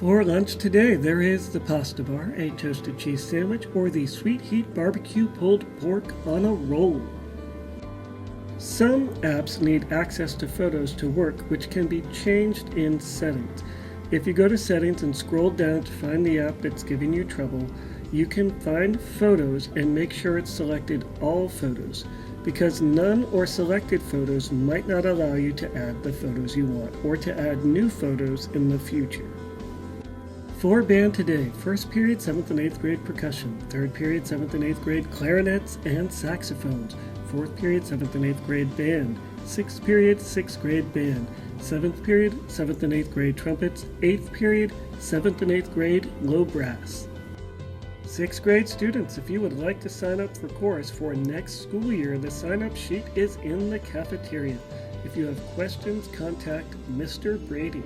For lunch today, there is the pasta bar, a toasted cheese sandwich, or the sweet heat barbecue pulled pork on a roll. Some apps need access to photos to work, which can be changed in settings. If you go to settings and scroll down to find the app that's giving you trouble, you can find photos and make sure it's selected all photos, because none or selected photos might not allow you to add the photos you want or to add new photos in the future. For band today, first period 7th and 8th grade percussion, third period 7th and 8th grade clarinets and saxophones, fourth period 7th and 8th grade band, sixth period 6th grade band, seventh period 7th and 8th grade trumpets, eighth period 7th and 8th grade low brass. Sixth grade students, if you would like to sign up for chorus for next school year, the sign-up sheet is in the cafeteria. If you have questions, contact Mr. Brady.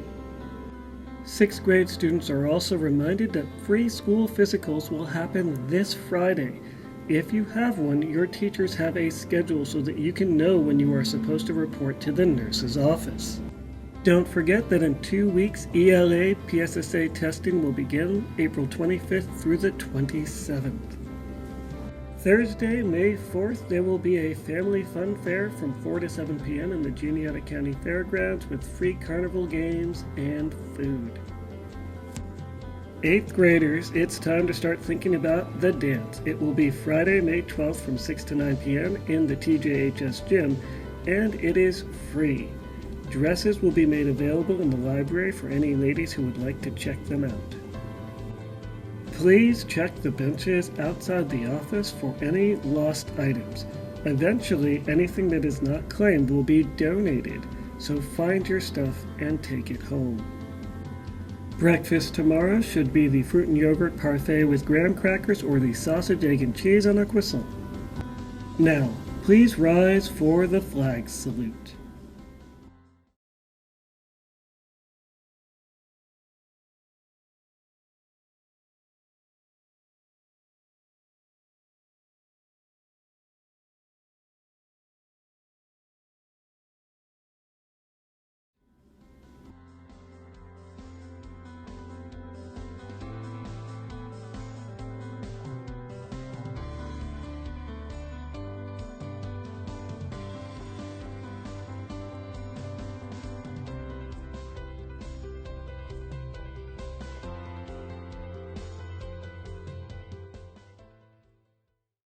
Sixth grade students are also reminded that free school physicals will happen this Friday. If you have one, your teachers have a schedule so that you can know when you are supposed to report to the nurse's office. Don't forget that in 2 weeks, ELA PSSA testing will begin April 25th through the 27th. Thursday, May 4th, there will be a family fun fair from 4 to 7 p.m. in the Juniata County Fairgrounds with free carnival games and food. 8th graders, it's time to start thinking about the dance. It will be Friday, May 12th from 6 to 9 p.m. in the TJHS gym, and it is free. Dresses will be made available in the library for any ladies who would like to check them out. Please check the benches outside the office for any lost items. Eventually, anything that is not claimed will be donated, so find your stuff and take it home. Breakfast tomorrow should be the fruit and yogurt parfait with graham crackers or the sausage, egg, and cheese on a croissant. Now, please rise for the flag salute.